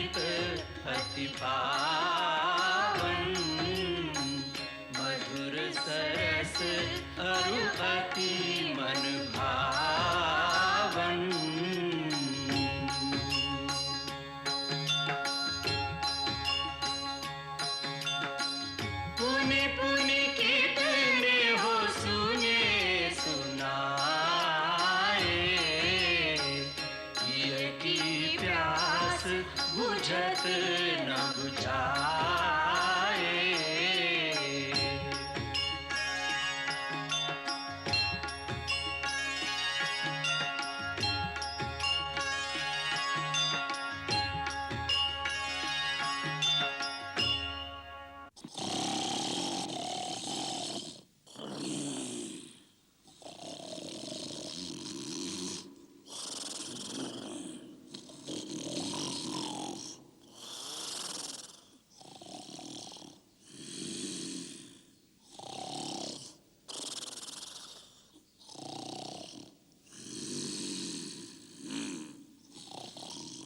गीत अति पावन, मधुर सरस अरु अति मन भावन। पुनि पुनि कीर्तने हो सुने सुनाए, पिय की प्यास बुझत न बुझाए।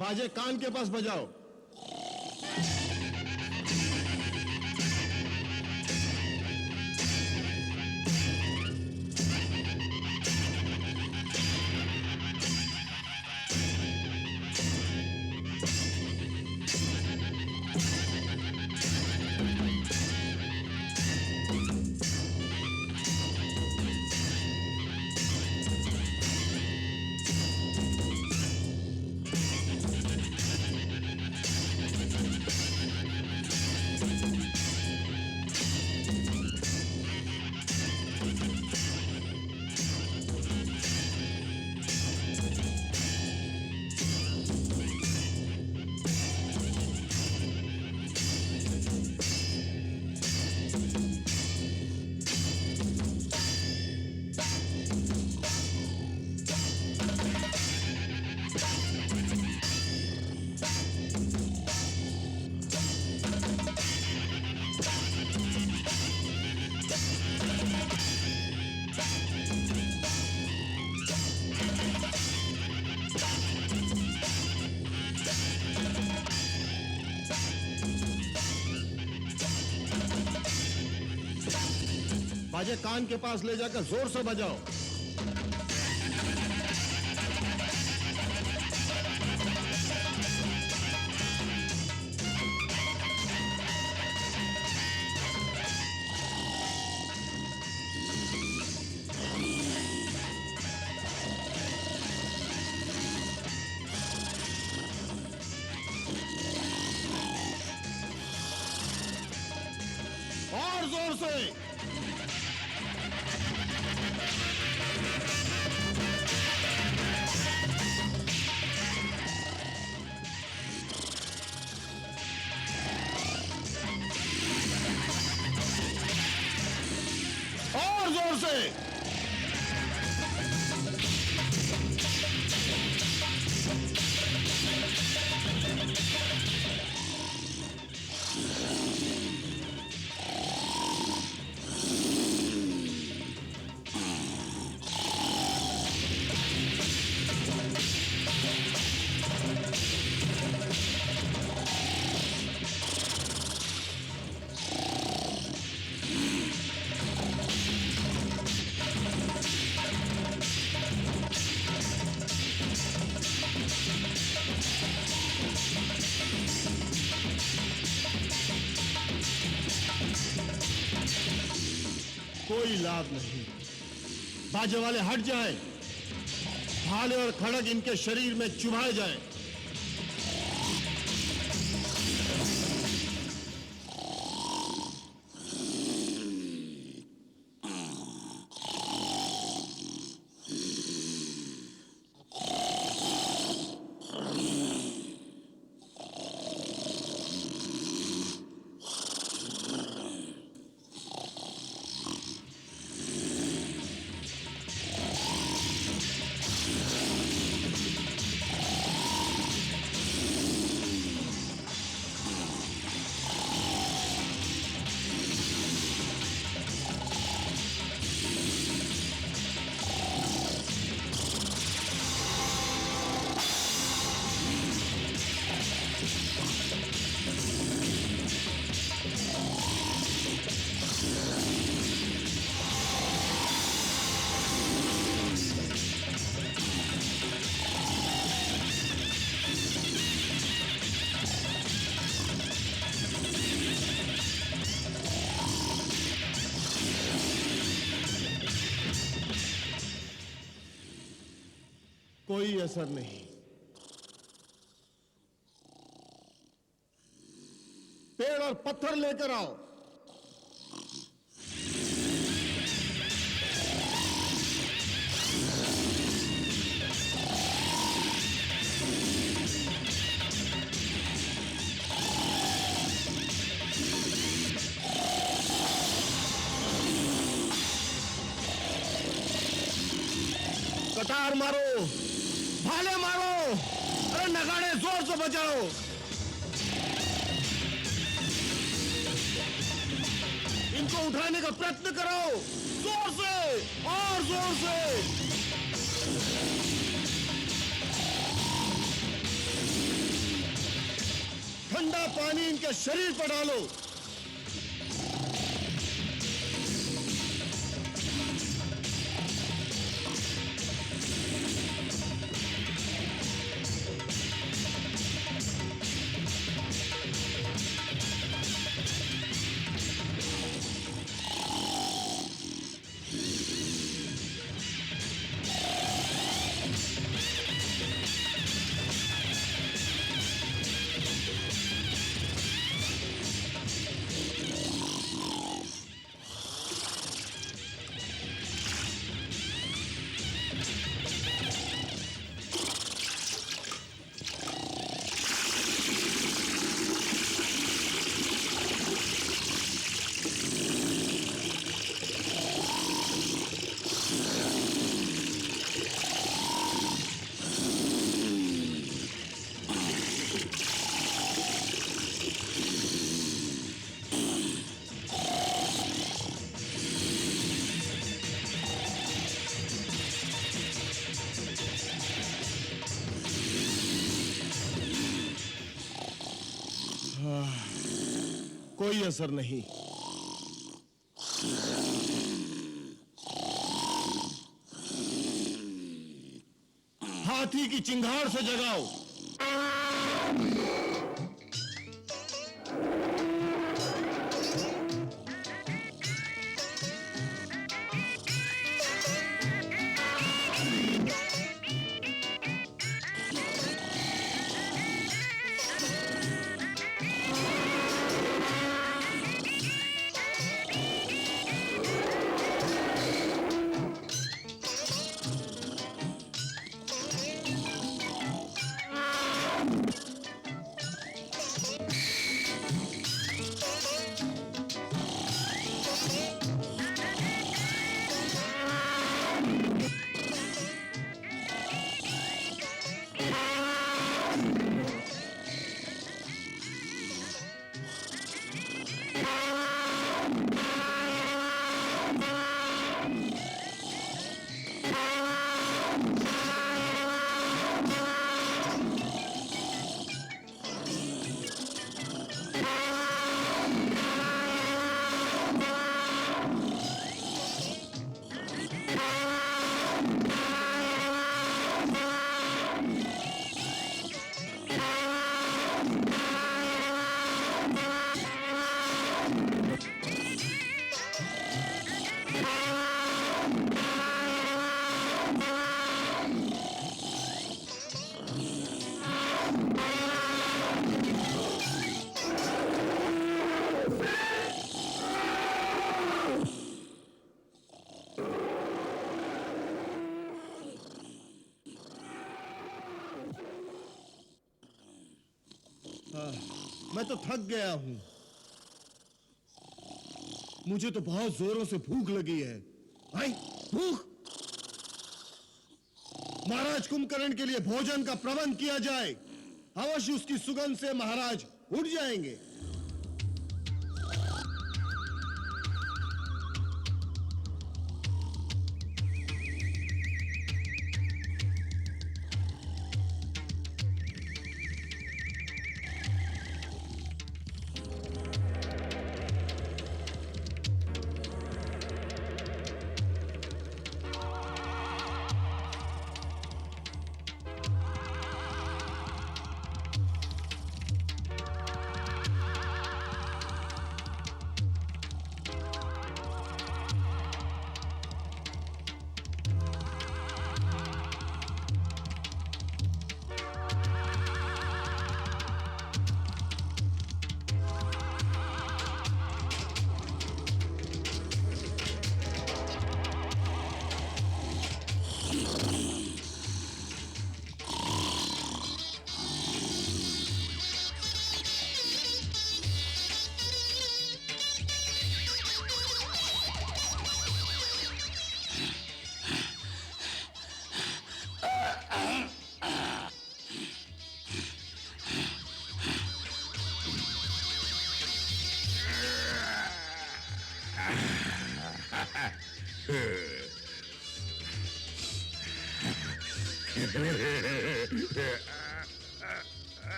बाजे कान के पास बजाओ। बाजे कान के पास ले जाकर जोर से बजाओ। और जोर से। और जोर से। कोई लाभ नहीं। बाजे वाले हट जाएं, भाले और खड़ग इनके शरीर में चुभाए जाएं। कोई असर नहीं। पेड़ और पत्थर लेकर आओ। कटार मारो, भाले मारो, अरे नगाड़े जोर से बजाओ। इनको उठाने का प्रयत्न करो, जोर से और जोर से। ठंडा पानी इनके शरीर पर डालो। कोई असर नहीं। हाथी की चिंगार से जगाओ। मैं तो थक गया हूं। मुझे तो बहुत जोरों से भूख लगी है। आई भूख। महाराज कुंभकर्ण के लिए भोजन का प्रबंध किया जाए। अवश्य उसकी सुगंध से महाराज उठ जाएंगे।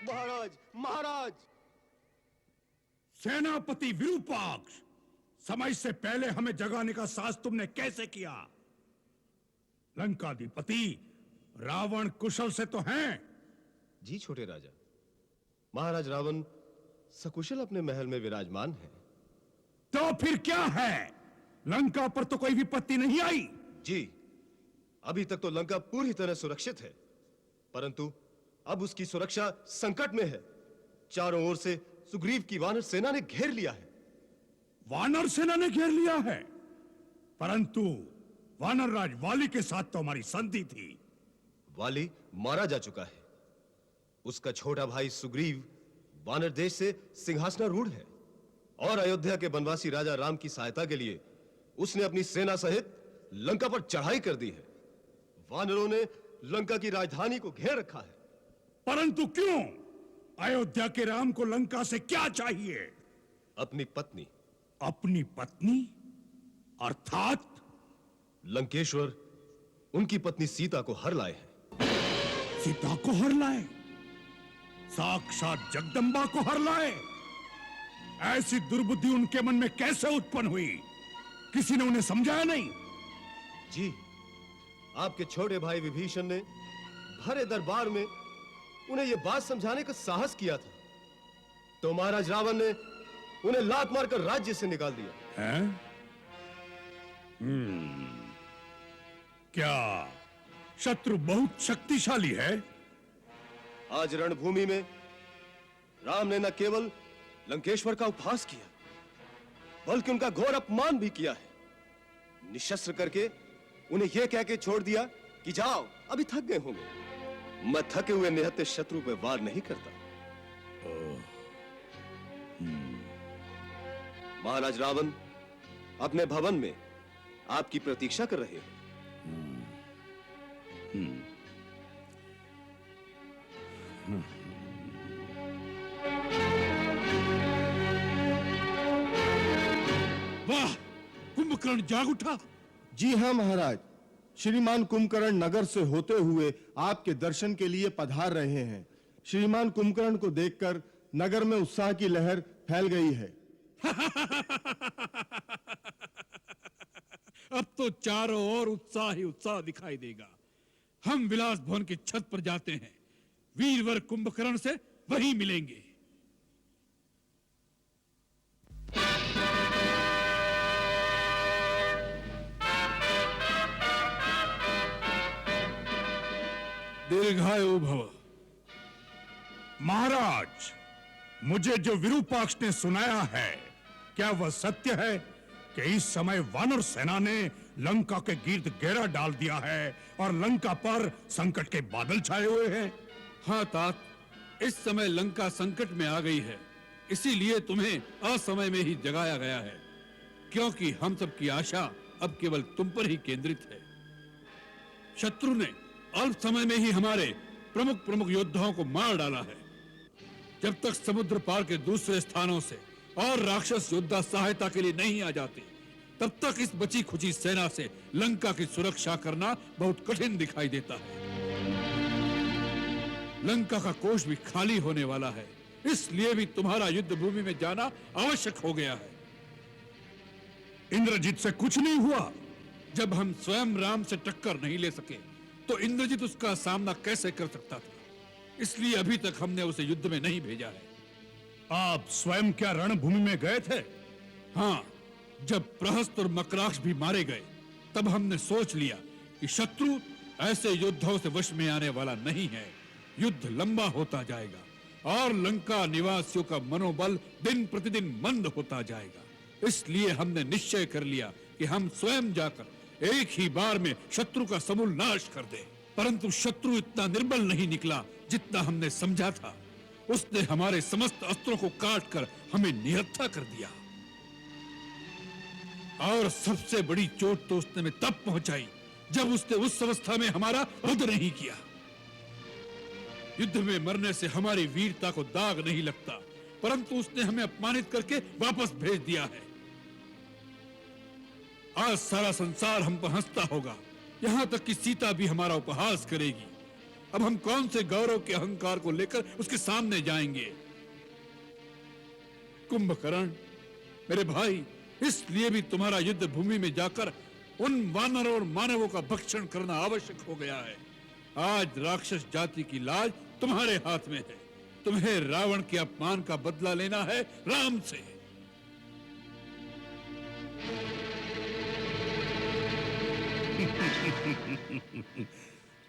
महाराज, महाराज! सेनापति विरूपाक्ष, समय से पहले हमें जगाने का साहस तुमने कैसे किया? लंकाधिपति रावण कुशल से तो हैं? जी छोटे राजा, महाराज रावण सकुशल अपने महल में विराजमान हैं। तो फिर क्या है? लंका पर तो कोई विपत्ति नहीं आई? जी, अभी तक तो लंका पूरी तरह सुरक्षित है, परंतु अब उसकी सुरक्षा संकट में है। चारों ओर से सुग्रीव की वानर सेना ने घेर लिया है। वानर सेना ने घेर लिया है? परंतु वानरराज वाली के साथ तो हमारी संधि थी। वाली मारा जा चुका है। उसका छोटा भाई सुग्रीव वानर देश से सिंहासनारूढ़ है और अयोध्या के वनवासी राजा राम की सहायता के लिए उसने अपनी सेना सहित लंका पर चढ़ाई कर दी है। वानरों ने लंका की राजधानी को घेर रखा है। परंतु क्यों? अयोध्या के राम को लंका से क्या चाहिए? अपनी पत्नी। अपनी पत्नी? अर्थात लंकेश्वर उनकी पत्नी सीता को हर लाए हैं। सीता को हर लाए? साक्षात जगदंबा को हर लाए? ऐसी दुर्बुद्धि उनके मन में कैसे उत्पन्न हुई? किसी ने उन्हें समझाया नहीं? जी, आपके छोटे भाई विभीषण ने भरे दरबार में उन्हें यह बात समझाने का साहस किया था, तो महाराज रावण ने उन्हें लात मारकर राज्य से निकाल दिया। हैं? क्या शत्रु बहुत शक्तिशाली है? आज रणभूमि में राम ने न केवल लंकेश्वर का उपहास किया, बल्कि उनका घोर अपमान भी किया है। निशस्त्र करके उन्हें यह कह के छोड़ दिया कि जाओ, अभी थक गए होंगे। मैं थके हुए निहत्थे शत्रु पे वार नहीं करता। महाराज रावण अपने भवन में आपकी प्रतीक्षा कर रहे हैं। वाह, कुंभकर्ण जाग उठा। जी हां महाराज, श्रीमान कुंभकर्ण नगर से होते हुए आपके दर्शन के लिए पधार रहे हैं। श्रीमान कुंभकर्ण को देखकर नगर में उत्साह की लहर फैल गई है। अब तो चारों ओर उत्साह ही उत्साह दिखाई देगा। हम विलास भवन की छत पर जाते हैं, वीरवर कुंभकर्ण से वहीं मिलेंगे। दीर्घायु भव। महाराज, मुझे जो विरूपाक्ष ने सुनाया है, क्या वह सत्य है कि इस समय वानर सेना ने लंका के गिर्द घेरा डाल दिया है और लंका पर संकट के बादल छाए हुए हैं? हाँ तात, इस समय लंका संकट में आ गई है, इसीलिए तुम्हें असमय में ही जगाया गया है, क्योंकि हम सब की आशा अब केवल तुम पर ही केंद्रित है। शत्रु ने अल्प समय में ही हमारे प्रमुख योद्धाओं को मार डाला है। जब तक समुद्र पार के दूसरे स्थानों से और राक्षस योद्धा सहायता के लिए नहीं आ जाते, तब तक इस बची खुची सेना से लंका की सुरक्षा करना बहुत कठिन दिखाई देता है। लंका का कोष भी खाली होने वाला है, इसलिए भी तुम्हारा युद्ध भूमि में जाना आवश्यक हो गया है। इंद्रजीत से कुछ नहीं हुआ? जब हम स्वयं राम से टक्कर नहीं ले सके, तो इंद्रजीत उसका सामना कैसे कर सकता था? इसलिए अभी तक हमने उसे युद्ध में नहीं भेजा है। आप स्वयं क्या रणभूमि में गए थे? हाँ, जब प्रहस्त और मकराक्ष भी मारे गए, तब हमने सोच लिया कि शत्रु ऐसे योद्धाओं से वश में आने वाला नहीं है। युद्ध लंबा होता जाएगा और लंका निवासियों का मनोबल दिन प्रतिदिन मंद होता जाएगा। इसलिए हमने निश्चय कर लिया कि हम स्वयं जाकर एक ही बार में शत्रु का समूल नाश कर दें। परंतु शत्रु इतना निर्बल नहीं निकला जितना हमने समझा था। उसने हमारे समस्त अस्त्रों को काटकर हमें निहत्था कर दिया। और सबसे बड़ी चोट तो उसने में तब पहुंचाई जब उसने उस अवस्था में हमारा वध नहीं किया। युद्ध में मरने से हमारी वीरता को दाग नहीं लगता, परंतु उसने हमें अपमानित करके वापस भेज दिया है। आज सारा संसार हम पर हंसता होगा, यहां तक कि सीता भी हमारा उपहास करेगी। अब हम कौन से गौरव के अहंकार को लेकर उसके सामने जाएंगे? कुंभकर्ण मेरे भाई, इसलिए भी तुम्हारा युद्ध भूमि में जाकर उन वानरों और मानवों का भक्षण करना आवश्यक हो गया है। आज राक्षस जाति की लाज तुम्हारे हाथ में है। तुम्हें रावण के अपमान का बदला लेना है राम से।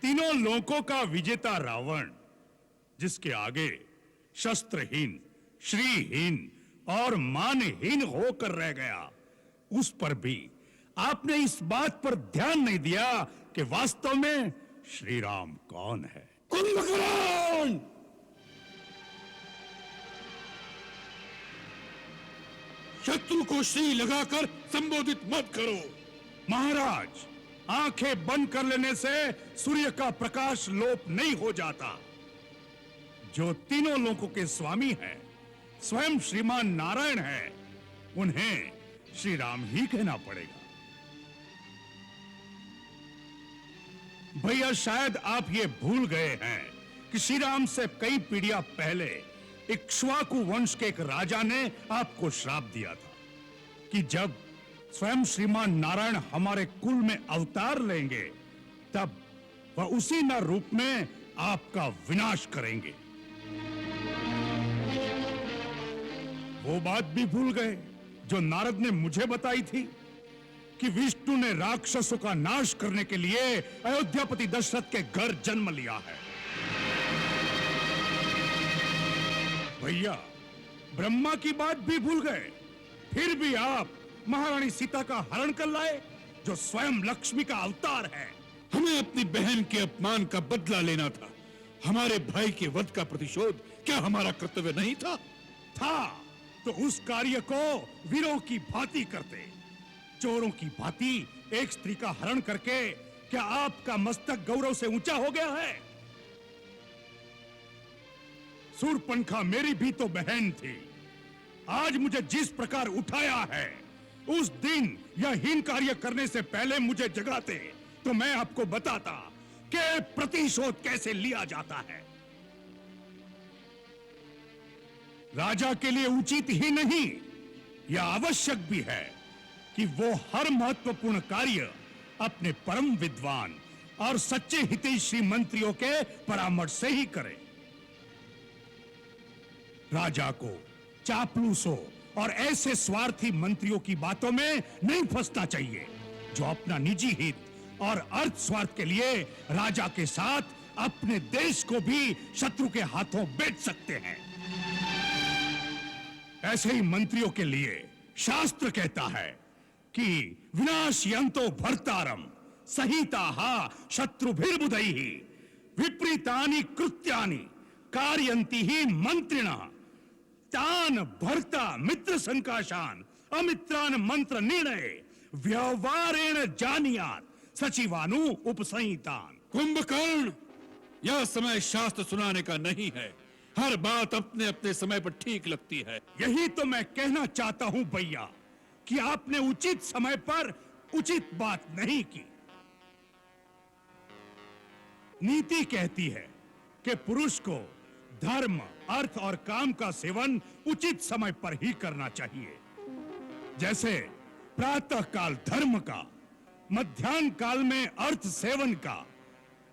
तीनों लोकों का विजेता रावण, जिसके आगे शस्त्रहीन, श्रीहीन और मानहीन होकर रह गया, उस पर भी आपने इस बात पर ध्यान नहीं दिया कि वास्तव में श्री राम कौन है। कुंभकर्ण! शत्रु को श्री लगाकर संबोधित मत करो। महाराज, आंखें बंद कर लेने से सूर्य का प्रकाश लोप नहीं हो जाता। जो तीनों लोकों के स्वामी हैं, स्वयं श्रीमान नारायण हैं, उन्हें श्री राम ही कहना पड़ेगा। भैया, शायद आप ये भूल गए हैं कि श्री राम से कई पीढ़ियां पहले इक्ष्वाकु वंश के एक राजा ने आपको श्राप दिया था कि जब स्वयं श्रीमान नारायण हमारे कुल में अवतार लेंगे, तब वह उसी न रूप में आपका विनाश करेंगे। वो बात भी भूल गए जो नारद ने मुझे बताई थी कि विष्णु ने राक्षसों का नाश करने के लिए अयोध्यापति दशरथ के घर जन्म लिया है। भैया, ब्रह्मा की बात भी भूल गए फिर भी आप महारानी सीता का हरण कर लाए, जो स्वयं लक्ष्मी का अवतार है। हमें अपनी बहन के अपमान का बदला लेना था। हमारे भाई के वध का प्रतिशोध क्या हमारा कर्तव्य नहीं था? तो उस कार्य को वीरों की भांति करते। चोरों की भांति एक स्त्री का हरण करके क्या आपका मस्तक गौरव से ऊंचा हो गया है? शूर्पणखा मेरी भी तो बहन थी। आज मुझे जिस प्रकार उठाया है, उस दिन यह हीन कार्य करने से पहले मुझे जगाते तो मैं आपको बताता कि प्रतिशोध कैसे लिया जाता है। राजा के लिए उचित ही नहीं, यह आवश्यक भी है कि वो हर महत्वपूर्ण कार्य अपने परम विद्वान और सच्चे हितैषी मंत्रियों के परामर्श से ही करे। राजा को चापलूसों और ऐसे स्वार्थी मंत्रियों की बातों में नहीं फंसना चाहिए, जो अपना निजी हित और अर्थ स्वार्थ के लिए राजा के साथ अपने देश को भी शत्रु के हाथों बेच सकते हैं। ऐसे ही मंत्रियों के लिए शास्त्र कहता है कि विनाशयन्तो भर्तारम सहिताः शत्रुभिर्बुधैः विपरीतानि कृत्यानि कारयन्ति हि मंत्रिणः तान भर्ता मित्र संकाशान अमित्रान मंत्र निर्णय व्यवहारेण जानियात सचिवानु उपसंहितान। कुंभकर्ण, यह समय शास्त्र सुनाने का नहीं है। हर बात अपने अपने समय पर ठीक लगती है। यही तो मैं कहना चाहता हूं भैया, कि आपने उचित समय पर उचित बात नहीं की। नीति कहती है कि पुरुष को धर्म, अर्थ और काम का सेवन उचित समय पर ही करना चाहिए। जैसे प्रातः काल धर्म का, मध्याह्न काल में अर्थ सेवन का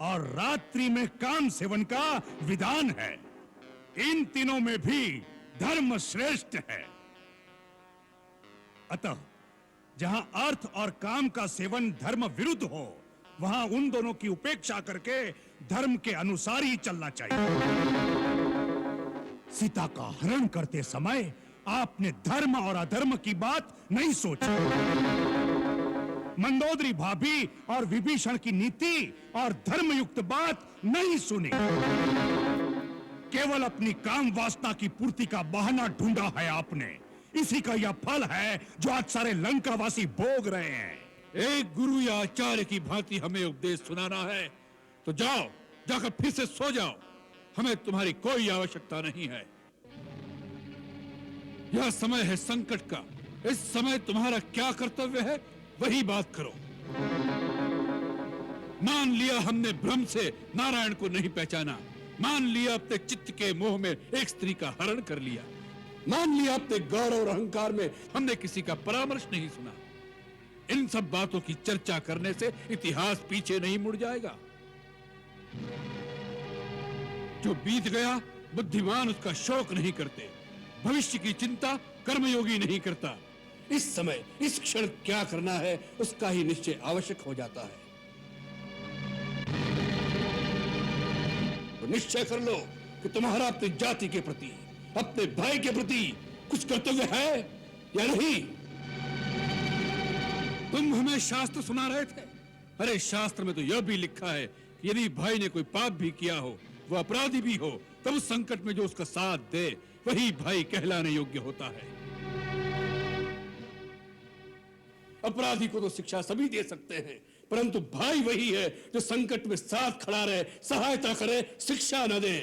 और रात्रि में काम सेवन का विधान है। इन तीनों में भी धर्म श्रेष्ठ है। अतः जहां अर्थ और काम का सेवन धर्म विरुद्ध हो, वहां उन दोनों की उपेक्षा करके धर्म के अनुसार ही चलना चाहिए। सीता का हरण करते समय आपने धर्म और अधर्म की बात नहीं सोची। मंदोदरी भाभी और विभीषण की नीति और धर्मयुक्त बात नहीं सुनी। केवल अपनी काम वासना की पूर्ति का बहाना ढूंढा है आपने। इसी का यह फल है जो आज सारे लंकावासी भोग रहे हैं। एक गुरु या आचार्य की भांति हमें उपदेश सुनाना है तो जाओ, जाकर फिर से सो जाओ। हमें तुम्हारी कोई आवश्यकता नहीं है। यह समय है संकट का। इस समय तुम्हारा क्या कर्तव्य है, वही बात करो। मान लिया हमने भ्रम से नारायण को नहीं पहचाना, मान लिया अपने चित्त के मोह में एक स्त्री का हरण कर लिया, मान लिया अपने गौरव और अहंकार में हमने किसी का परामर्श नहीं सुना। इन सब बातों की चर्चा करने से इतिहास पीछे नहीं मुड़ जाएगा। जो बीत गया बुद्धिमान उसका शोक नहीं करते, भविष्य की चिंता कर्मयोगी नहीं करता। इस समय इस क्षण क्या करना है उसका ही निश्चय आवश्यक हो जाता है। तो निश्चय कर लो कि तुम्हारा अपनी जाति के प्रति, अपने भाई के प्रति कुछ कर्तव्य है या नहीं। तुम हमें शास्त्र सुना रहे थे। अरे शास्त्र में तो यह भी लिखा है कि यदि भाई ने कोई पाप भी किया हो, वो अपराधी भी हो, तब उस संकट में जो उसका साथ दे वही भाई कहलाने योग्य होता है। अपराधी को तो शिक्षा सभी दे सकते हैं, परंतु भाई वही है जो संकट में साथ खड़ा रहे, सहायता करे, शिक्षा न दे।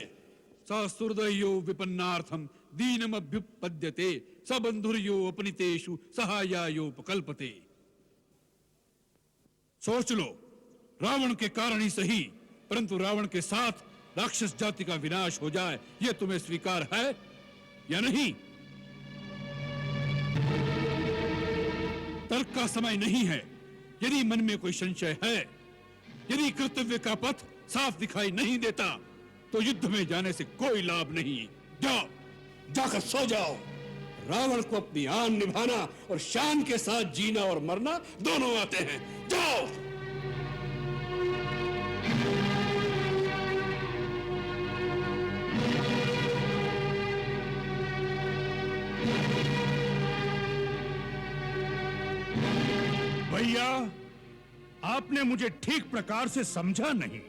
सहृदयो विपन्नार्थम दीनमभ्युपद्यते स बंधुर्यो अपनितेषु सहायायोपकल्पते। सोच लो, रावण के कारण ही सही, परंतु रावण के साथ राक्षस जाति का विनाश हो जाए, यह तुम्हें स्वीकार है या नहीं? तर्क का समय नहीं है। यदि मन में कोई संशय है, यदि कर्तव्य का पथ साफ दिखाई नहीं देता, तो युद्ध में जाने से कोई लाभ नहीं। जाओ, जाकर सो जाओ। रावण को अपनी आन निभाना और शान के साथ जीना और मरना दोनों आते हैं। जाओ। भैया, आपने मुझे ठीक प्रकार से समझा नहीं।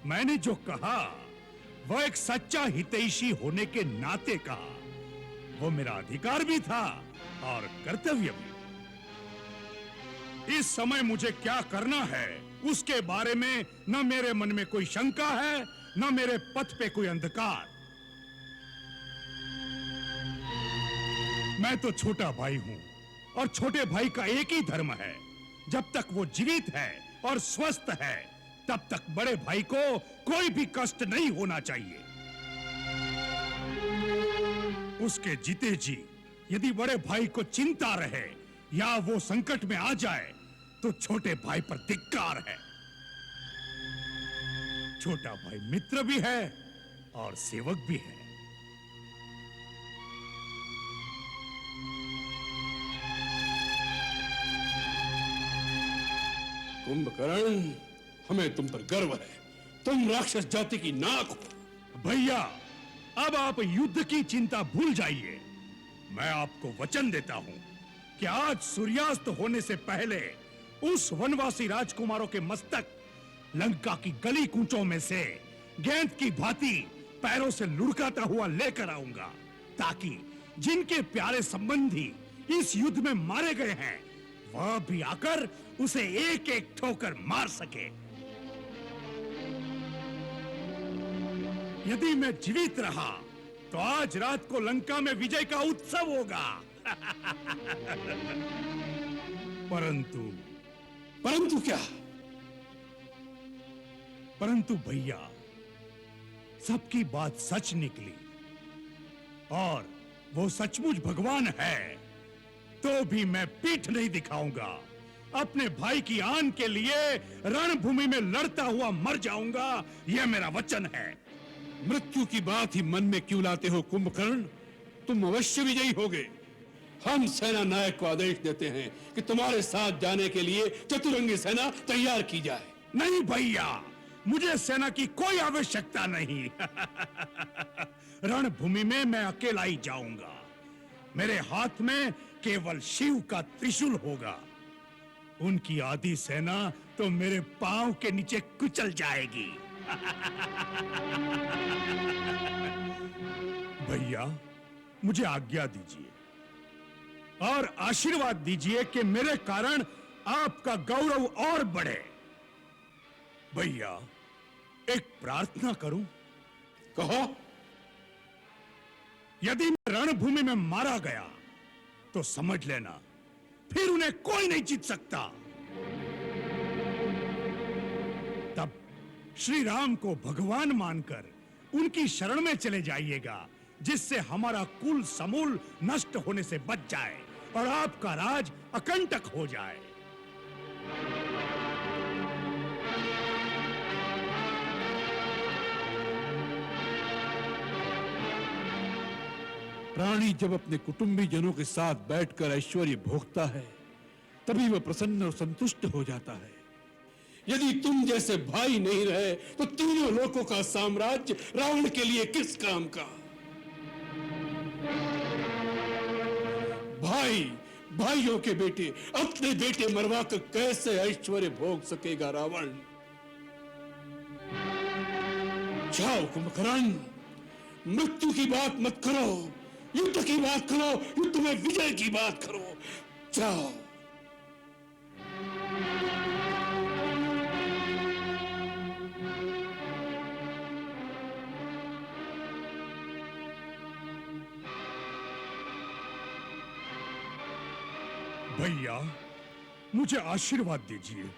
मैंने जो कहा वह एक सच्चा हितैषी होने के नाते कहा। वो मेरा अधिकार भी था और कर्तव्य भी। इस समय मुझे क्या करना है उसके बारे में न मेरे मन में कोई शंका है, न मेरे पथ पे कोई अंधकार। मैं तो छोटा भाई हूं और छोटे भाई का एक ही धर्म है, जब तक वो जीवित है और स्वस्थ है तब तक बड़े भाई को कोई भी कष्ट नहीं होना चाहिए। उसके जीते जी यदि बड़े भाई को चिंता रहे या वो संकट में आ जाए तो छोटे भाई पर धिक्कार है। छोटा भाई मित्र भी है और सेवक भी है। कुंभकर्ण, हमें तुम पर गर्व है। तुम राक्षस जाति की नाक हो। भैया, अब आप युद्ध की चिंता भूल जाइए। मैं आपको वचन देता हूं कि आज सूर्यास्त होने से पहले उस वनवासी राजकुमारों के मस्तक लंका की गली कूचों में से गेंद की भांति पैरों से लुढ़काता हुआ लेकर आऊंगा, ताकि जिनके प्यारे संबंधी इस युद्ध में मारे गए हैं वह भी आकर उसे एक एक ठोकर मार सके। यदि मैं जीवित रहा तो आज रात को लंका में विजय का उत्सव होगा। परंतु क्या? परंतु भैया, सबकी बात सच निकली और वो सचमुच भगवान है तो भी मैं पीठ नहीं दिखाऊंगा। अपने भाई की आन के लिए रणभूमि में लड़ता हुआ मर जाऊंगा, यह मेरा वचन है। मृत्यु की बात ही मन में क्यों लाते हो कुंभकर्ण? तुम अवश्य विजयी होगे। हम सेना नायक को आदेश देते हैं कि तुम्हारे साथ जाने के लिए चतुरंगी सेना तैयार की जाए। नहीं भैया, मुझे सेना की कोई आवश्यकता नहीं। रणभूमि में मैं अकेला ही जाऊंगा। मेरे हाथ में केवल शिव का त्रिशूल होगा। उनकी आधी सेना तो मेरे पांव के नीचे कुचल जाएगी। भैया, मुझे आज्ञा दीजिए और आशीर्वाद दीजिए कि मेरे कारण आपका गौरव और बढ़े। भैया, एक प्रार्थना करूं? कहो। यदि मैं रणभूमि में मारा गया तो समझ लेना फिर उन्हें कोई नहीं जीत सकता। तब श्री राम को भगवान मानकर उनकी शरण में चले जाइएगा, जिससे हमारा कुल समूल नष्ट होने से बच जाए और आपका राज अकंटक हो जाए। प्राणी जब अपने कुटुंबी जनों के साथ बैठकर ऐश्वर्य भोगता है तभी वह प्रसन्न और संतुष्ट हो जाता है। यदि तुम जैसे भाई नहीं रहे तो तीनों लोकों का साम्राज्य रावण के लिए किस काम का? भाइयों के बेटे अपने बेटे मरवा कर कैसे ऐश्वर्य भोग सकेगा रावण? जाओ कुंभकर्ण, मृत्यु की बात मत करो, युद्ध की बात करो, युद्ध में विजय की बात करो। जाओ। भैया, मुझे आशीर्वाद दीजिए।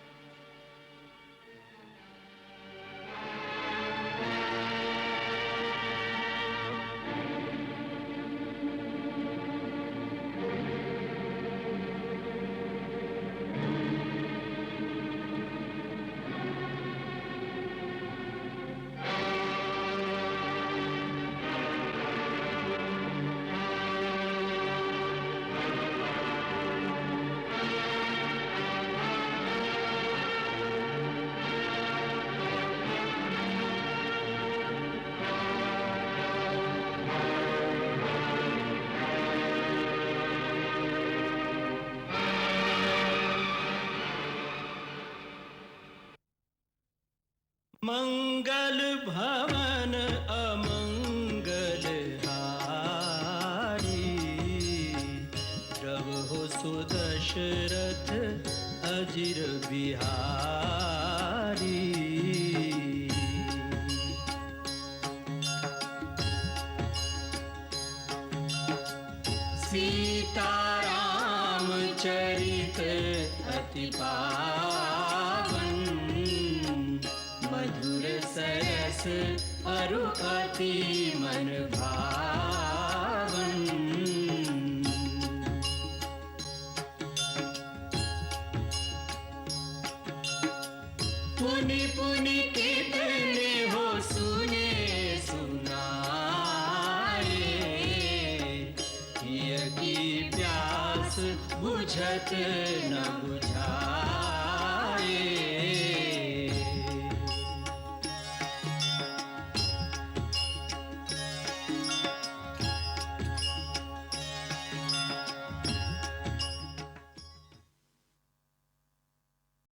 मंगल भवन अमंगल हारी, प्रभु सुदशरथ अजिर बिहारी। सीताराम चरित अति पावन, मधुर सरस अरु अति मन भावन। पुनि पुनि कितने हो सुने सुनाए, हिय की प्यास बुझत न बुझाए।